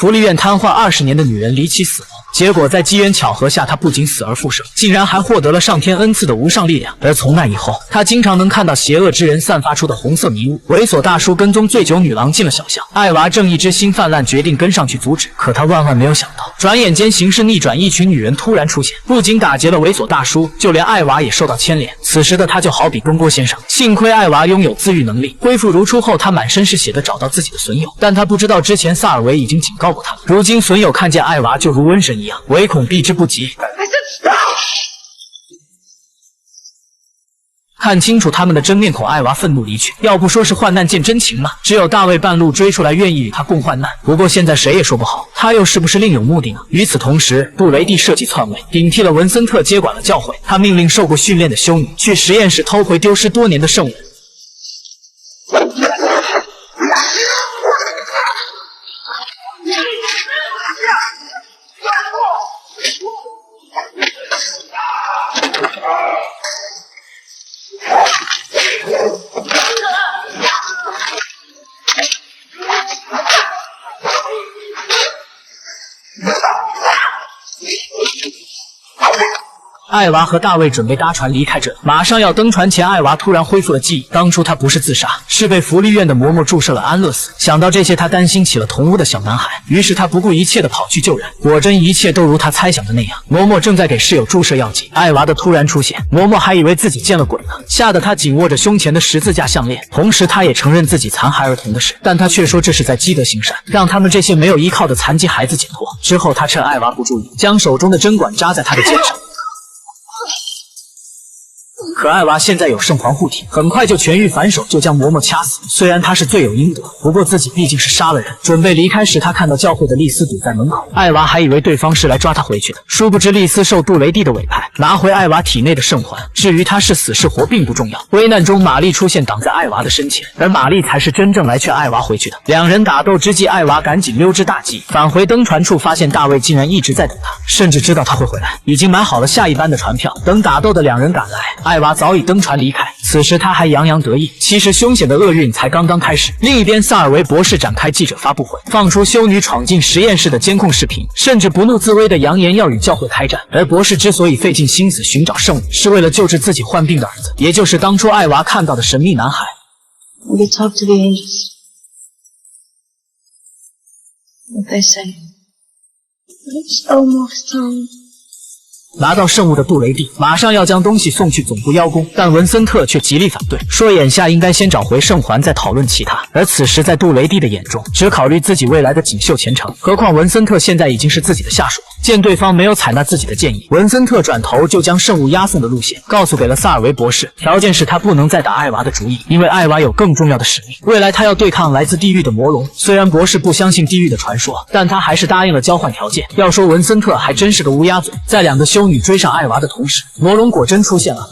福利院瘫痪20年的女人离奇死亡。结果在机缘巧合下，她不仅死而复生，竟然还获得了上天恩赐的无上力量。而从那以后，她经常能看到邪恶之人散发出的红色迷雾。猥琐大叔跟踪醉酒女郎进了小巷，艾娃正义之心泛滥，决定跟上去阻止。可他万万没有想到，转眼间形势逆转，一群女人突然出现，不仅打劫了猥琐大叔，就连艾娃也受到牵连。此时的他就好比东郭先生，幸亏艾娃拥有自愈能力，恢复如初后，他满身是血的找到自己的损友，但他不知道之前萨尔维已经警告过他。如今损友看见艾娃就如瘟神一样，唯恐避之不及。看清楚他们的真面孔，艾娃愤怒离去。要不说是患难见真情嘛，只有大卫半路追出来，愿意与他共患难。不过现在谁也说不好，他又是不是另有目的呢？与此同时，杜雷蒂设计篡位，顶替了文森特接管了教会。他命令受过训练的修女去实验室偷回丢失多年的圣物。艾娃和大卫准备搭船离开这里，马上要登船前，艾娃突然恢复了记忆。当初她不是自杀，是被福利院的嬷嬷注射了安乐死。想到这些，她担心起了同屋的小男孩，于是她不顾一切的跑去救人。果真一切都如她猜想的那样，嬷嬷正在给室友注射药剂。艾娃的突然出现，嬷嬷还以为自己见了鬼呢，吓得她紧握着胸前的十字架项链。同时，她也承认自己残害儿童的事，但她却说这是在积德行善，让他们这些没有依靠的残疾孩子解脱。之后，她趁艾娃不注意，将手中的针管扎在她的肩上。可艾娃现在有圣皇护体，很快就痊愈，反手就将嬷嬷掐死。虽然他是罪有应得，不过自己毕竟是杀了人。准备离开时，他看到教会的丽丝堵在门口，艾娃还以为对方是来抓他回去的，殊不知丽丝受杜雷蒂的委派，拿回艾娃体内的圣环。至于他是死是活并不重要。危难中，玛丽出现挡在艾娃的身前，而玛丽才是真正来劝艾娃回去的。两人打斗之际，艾娃赶紧溜之大吉，返回登船处，发现大卫竟然一直在等他，甚至知道他会回来，已经买好了下一班的船票。等打斗的两人赶来，艾娃早已登船离开，此时他还洋洋得意。其实凶险的厄运才刚刚开始。另一边，萨尔维博士展开记者发布会，放出修女闯进实验室的监控视频，甚至不怒自威地扬言要与教会开战。而博士之所以费尽心思寻找圣物，是为了救治自己患病的儿子，也就是当初艾娃看到的神秘男孩。They talk to the angels. What they say. It's almost time. 拿到圣物的杜雷蒂马上要将东西送去总部邀功，但文森特却极力反对，说眼下应该先找回圣环，再讨论其他。而此时在杜雷蒂的眼中，只考虑自己未来的锦绣前程。何况文森特现在已经是自己的下属。见对方没有采纳自己的建议，文森特转头就将圣物押送的路线告诉给了萨尔维博士，条件是他不能再打艾娃的主意，因为艾娃有更重要的使命。未来他要对抗来自地狱的魔龙。虽然博士不相信地狱的传说，但他还是答应了交换条件。要说文森特还真是个乌鸦嘴，在两个修女追上艾娃的同时，魔龙果真出现了。